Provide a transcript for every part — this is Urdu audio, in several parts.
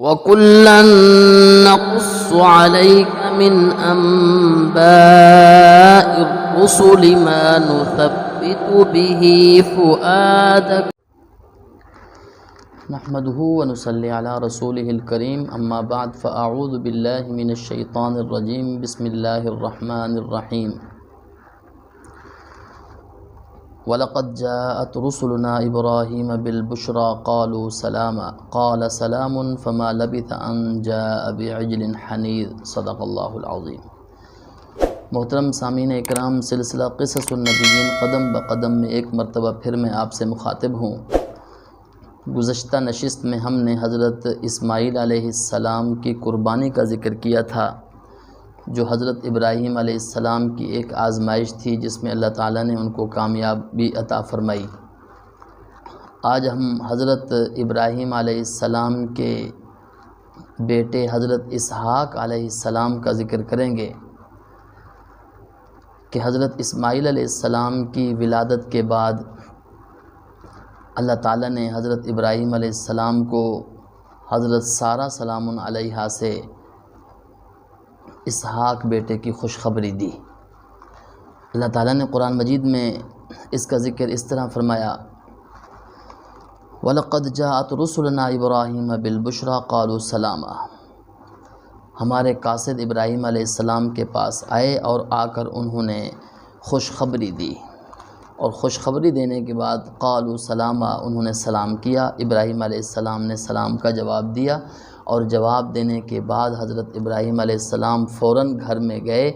وَكُلًّا نَّقُصُّ عَلَيْكَ مِنْ أَنبَاءِ الرُّسُلِ مَا نُثَبِّتُ بِهِ فُؤَادَكَ نحمده ونصلي على رسوله الكريم اما بعد فاعوذ باللہ من الشیطان الرجیم بسم اللہ الرحمن الرحیم وَلَقَدْ جَاءَتْ رُسُلُنَا إِبْرَاهِيمَ بِالْبُشْرَى قَالُوا سَلَامًا قَالَ سَلَامٌ فَمَا لَبِثَ أَنْ جَاءَ بِعِجْلٍ حَنِيذٍ صدق اللہ العظیم۔ محترم سامعین اکرام، سلسلہ قصص النبیین قدم بقدم میں ایک مرتبہ پھر میں آپ سے مخاطب ہوں۔ گزشتہ نشست میں ہم نے حضرت اسماعیل علیہ السلام کی قربانی کا ذکر کیا تھا، جو حضرت ابراہیم علیہ السلام کی ایک آزمائش تھی جس میں اللہ تعالیٰ نے ان کو کامیابی عطا فرمائی۔ آج ہم حضرت ابراہیم علیہ السلام کے بیٹے حضرت اسحاق علیہ السلام کا ذکر کریں گے کہ حضرت اسماعیل علیہ السلام کی ولادت کے بعد اللہ تعالیٰ نے حضرت ابراہیم علیہ السلام کو حضرت سارہ سلام علیہا سے اسحاق بیٹے کی خوشخبری دی۔ اللہ تعالیٰ نے قرآن مجید میں اس کا ذکر اس طرح فرمایا، وَلَقَدْ جَاءَتْ رُسُلُنَا إِبْرَاهِيمَ بِالْبُشْرَى قَالُوا سَلَامًا۔ ہمارے قاصد ابراہیم علیہ السلام کے پاس آئے اور آ کر انہوں نے خوشخبری دی، اور خوشخبری دینے کے بعد قالوا سلاما، انہوں نے سلام کیا۔ ابراہیم علیہ السلام نے سلام کا جواب دیا، اور جواب دینے کے بعد حضرت ابراہیم علیہ السلام فوراً گھر میں گئے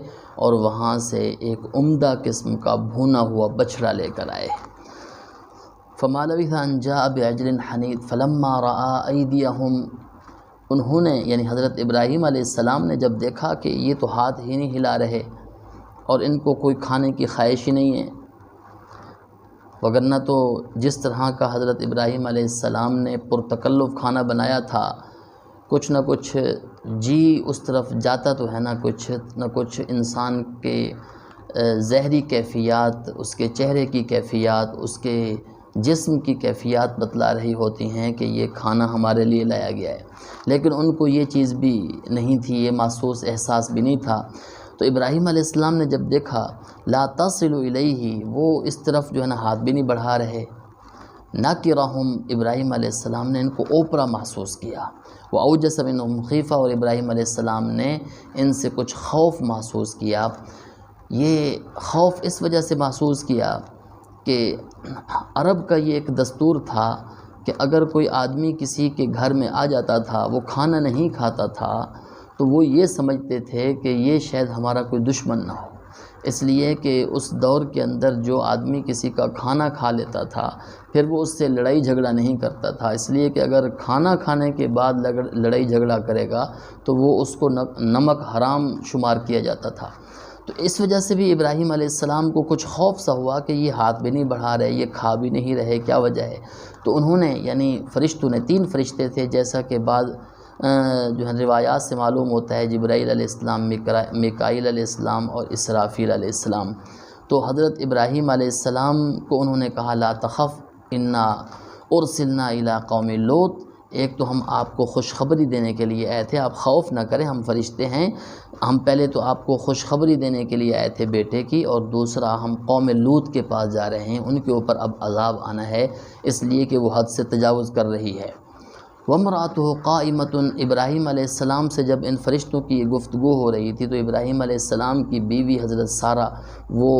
اور وہاں سے ایک عمدہ قسم کا بھونا ہوا بچھڑا لے کر آئے۔ فما لبث ان جاء بعجل حنیذ فلما رأى ایدیہم، انہوں نے یعنی حضرت ابراہیم علیہ السلام نے جب دیکھا کہ یہ تو ہاتھ ہی نہیں ہلا رہے اور ان کو کوئی کھانے کی خواہش ہی نہیں ہے، وگرنہ تو جس طرح کا حضرت ابراہیم علیہ السلام نے پرتکلف کھانا بنایا تھا، کچھ نہ کچھ جی اس طرف جاتا تو ہے، نہ کچھ انسان کے ظاہری کیفیات، اس کے چہرے کی کیفیات، اس کے جسم کی کیفیات بتلا رہی ہوتی ہیں کہ یہ کھانا ہمارے لیے لایا گیا ہے، لیکن ان کو یہ چیز بھی نہیں تھی، یہ محسوس احساس بھی نہیں تھا۔ تو ابراہیم علیہ السلام نے جب دیکھا لا تصل الیہ، وہ اس طرف جو ہے نا ہاتھ بھی نہیں بڑھا رہے، ناکرہم، ابراہیم علیہ السلام نے ان کو اوپرا محسوس کیا، واوجس منہم خیفہ، اور ابراہیم علیہ السلام نے ان سے کچھ خوف محسوس کیا۔ یہ خوف اس وجہ سے محسوس کیا کہ عرب کا یہ ایک دستور تھا کہ اگر کوئی آدمی کسی کے گھر میں آ جاتا تھا، وہ کھانا نہیں کھاتا تھا، تو وہ یہ سمجھتے تھے کہ یہ شاید ہمارا کوئی دشمن نہ ہو، اس لیے کہ اس دور کے اندر جو آدمی کسی کا کھانا کھا لیتا تھا پھر وہ اس سے لڑائی جھگڑا نہیں کرتا تھا، اس لیے کہ اگر کھانا کھانے کے بعد لڑائی جھگڑا کرے گا تو وہ اس کو نمک حرام شمار کیا جاتا تھا۔ تو اس وجہ سے بھی ابراہیم علیہ السلام کو کچھ خوف سا ہوا کہ یہ ہاتھ بھی نہیں بڑھا رہے، یہ کھا بھی نہیں رہے، کیا وجہ ہے؟ تو انہوں نے یعنی فرشتوں نے، 3 فرشتے تھے جیسا کہ بعد جو ہے روایات سے معلوم ہوتا ہے، جبرائیل علیہ السلام، میکائیل علیہ السلام اور اسرافیل علیہ السلام۔ تو حضرت ابراہیم علیہ السلام کو انہوں نے کہا لا تخف انا ارسلنا الی قوم لوط، ایک تو ہم آپ کو خوشخبری دینے کے لیے آئے تھے، آپ خوف نہ کریں، ہم فرشتے ہیں، ہم پہلے تو آپ کو خوشخبری دینے کے لیے آئے تھے بیٹے کی، اور دوسرا ہم قوم لوط کے پاس جا رہے ہیں، ان کے اوپر اب عذاب آنا ہے، اس لیے کہ وہ حد سے تجاوز کر رہی ہے۔ وامرأتہ قائمۃ، ابراہیم علیہ السلام سے جب ان فرشتوں کی گفتگو ہو رہی تھی تو ابراہیم علیہ السلام کی بیوی حضرت سارہ وہ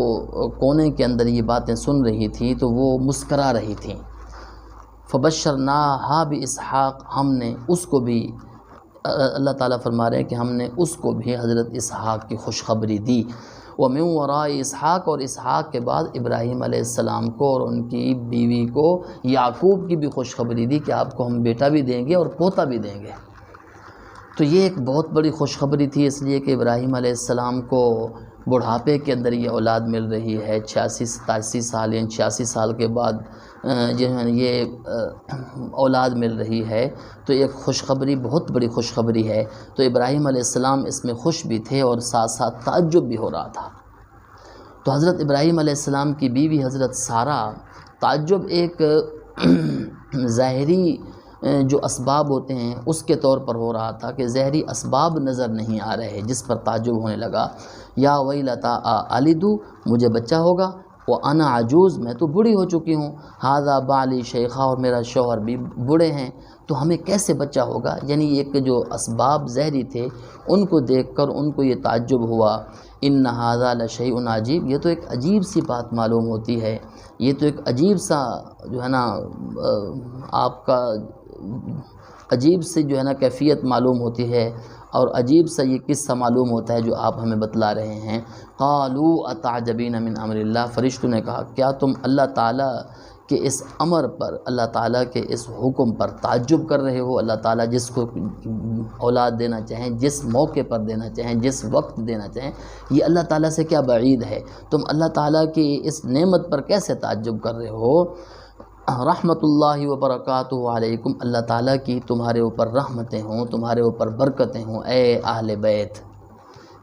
کونے کے اندر یہ باتیں سن رہی تھیں تو وہ مسکرا رہی تھیں۔ فبشرناہا باسحاق، ہم نے اس کو بھی، اللہ تعالیٰ فرما رہے ہیں کہ ہم نے اس کو بھی حضرت اسحاق کی خوشخبری دی۔ وَمِن وَرَاءِ اسحاق، اور اسحاق کے بعد ابراہیم علیہ السلام کو اور ان کی بیوی کو یعقوب کی بھی خوشخبری دی کہ آپ کو ہم بیٹا بھی دیں گے اور پوتا بھی دیں گے۔ تو یہ ایک بہت بڑی خوشخبری تھی، اس لیے کہ ابراہیم علیہ السلام کو بڑھاپے کے اندر یہ اولاد مل رہی ہے، 86-87 سال یعنی 86 سال کے بعد جو ہے یہ اولاد مل رہی ہے، تو ایک خوشخبری، بہت بڑی خوشخبری ہے۔ تو ابراہیم علیہ السلام اس میں خوش بھی تھے اور ساتھ ساتھ تعجب بھی ہو رہا تھا۔ تو حضرت ابراہیم علیہ السلام کی بیوی حضرت سارہ، تعجب ایک ظاہری جو اسباب ہوتے ہیں اس کے طور پر ہو رہا تھا کہ ظاہری اسباب نظر نہیں آ رہے، جس پر تعجب ہونے لگا۔ یا ویلتا آلدو، مجھے بچہ ہوگا، وانا عجوز، میں تو بوڑھی ہو چکی ہوں، ھذا بالی شیخا، اور میرا شوہر بھی بوڑھے ہیں، تو ہمیں کیسے بچہ ہوگا؟ یعنی ایک جو اسباب ظاہری تھے ان کو دیکھ کر ان کو یہ تعجب ہوا۔ ان ھذا لشیء عجیب، یہ تو ایک عجیب سی بات معلوم ہوتی ہے، یہ تو ایک عجیب سا جو ہے نا آپ کا عجیب سی جو ہے نا کیفیت معلوم ہوتی ہے، اور عجیب سا یہ قصہ معلوم ہوتا ہے جو آپ ہمیں بتلا رہے ہیں۔ قالوا اتعجبین من امر اللہ، فرشتوں نے کہا کیا تم اللہ تعالیٰ کہ اس امر پر، اللہ تعالیٰ کے اس حکم پر تعجب کر رہے ہو؟ اللہ تعالیٰ جس کو اولاد دینا چاہیں، جس موقع پر دینا چاہیں، جس وقت دینا چاہیں، یہ اللہ تعالیٰ سے کیا بعید ہے؟ تم اللہ تعالیٰ کی اس نعمت پر کیسے تعجب کر رہے ہو؟ رحمت اللہ وبرکاتہ علیکم، اللہ تعالیٰ کی تمہارے اوپر رحمتیں ہوں، تمہارے اوپر برکتیں ہوں اے اہل بیت۔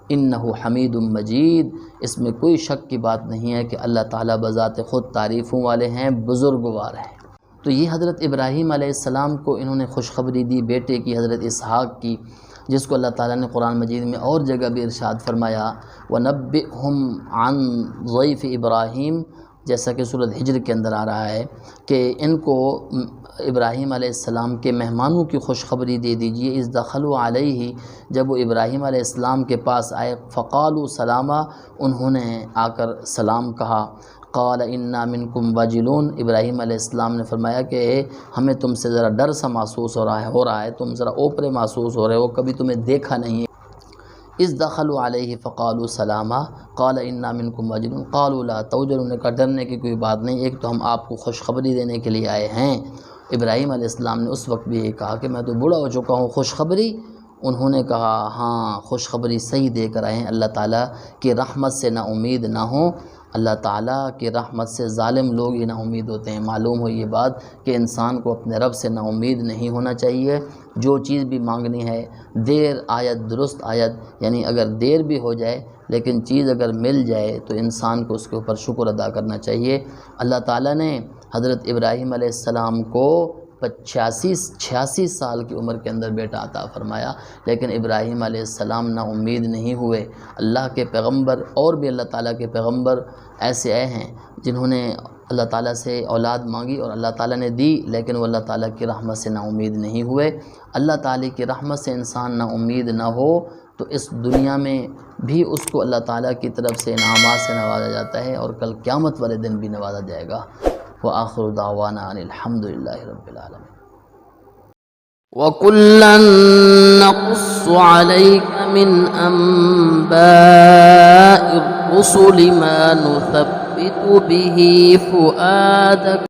انہ حمید مجید، اس میں کوئی شک کی بات نہیں ہے کہ اللہ تعالیٰ بذات خود تعریفوں والے ہیں، بزرگوار ہیں۔ تو یہ حضرت ابراہیم علیہ السلام کو انہوں نے خوشخبری دی بیٹے کی، حضرت اسحاق کی، جس کو اللہ تعالیٰ نے قرآن مجید میں اور جگہ بھی ارشاد فرمایا وَنَبِّئْهُمْ عَنْ ضَيْفِ ابراہیم، جیسا کہ سورۃ ہجر کے اندر آ رہا ہے کہ ان کو ابراہیم علیہ السلام کے مہمانوں کی خوشخبری دے دیجئے۔ اذ دخلوا علیہ، جب وہ ابراہیم علیہ السلام کے پاس آئے، فقالوا سلاما، انہوں نے آ کر سلام کہا۔ قال انا منکم وجلون، ابراہیم علیہ السلام نے فرمایا کہ ہمیں تم سے ذرا ڈر سا محسوس ہو رہا ہے، تم ذرا اوپرے محسوس ہو رہے ہو، کبھی تمہیں دیکھا نہیں ہے۔ اذ دخلوا علیہ فقالوا سلاما قال انا منکم وجلون قالوا لا توجلوا، نے کہا ڈرنے کی کوئی بات نہیں، ایک تو ہم آپ کو خوشخبری دینے کے لیے آئے ہیں۔ ابراہیم علیہ السلام نے اس وقت بھی یہ کہا کہ میں تو بوڑھا ہو چکا ہوں، خوشخبری؟ انہوں نے کہا ہاں خوشخبری صحیح دے کر آئے ہیں، اللہ تعالیٰ کی رحمت سے نا امید نہ ہوں، اللہ تعالیٰ کی رحمت سے ظالم لوگ ہی نا امید ہوتے ہیں۔ معلوم ہو یہ بات کہ انسان کو اپنے رب سے نا امید نہیں ہونا چاہیے، جو چیز بھی مانگنی ہے دیر آیت درست آیت، یعنی اگر دیر بھی ہو جائے لیکن چیز اگر مل جائے تو انسان کو اس کے اوپر شکر ادا کرنا چاہیے۔ اللہ تعالیٰ نے حضرت ابراہیم علیہ السلام کو 86 سال کی عمر کے اندر بیٹا عطا فرمایا، لیکن ابراہیم علیہ السلام نا امید نہیں ہوئے۔ اللہ کے پیغمبر اور بھی اللہ تعالیٰ کے پیغمبر ایسے آئے ہیں جنہوں نے اللہ تعالیٰ سے اولاد مانگی اور اللہ تعالیٰ نے دی، لیکن وہ اللہ تعالیٰ کی رحمت سے نا امید نہیں ہوئے۔ اللہ تعالیٰ کی رحمت سے انسان نا امید نہ ہو تو اس دنیا میں بھی اس کو اللہ تعالیٰ کی طرف سے انعامات سے نوازا جاتا ہے، اور کل قیامت والے دن بھی نوازا جائے گا۔ وآخر دعوانا ان الحمد للہ رب العالمین۔ وَكُلًّا نَّقُصُّ عَلَيْكَ مِنْ أَنبَاءِ الرُّسُلِ مَا نُثَبِّتُ بِهِ فُؤَادَكَ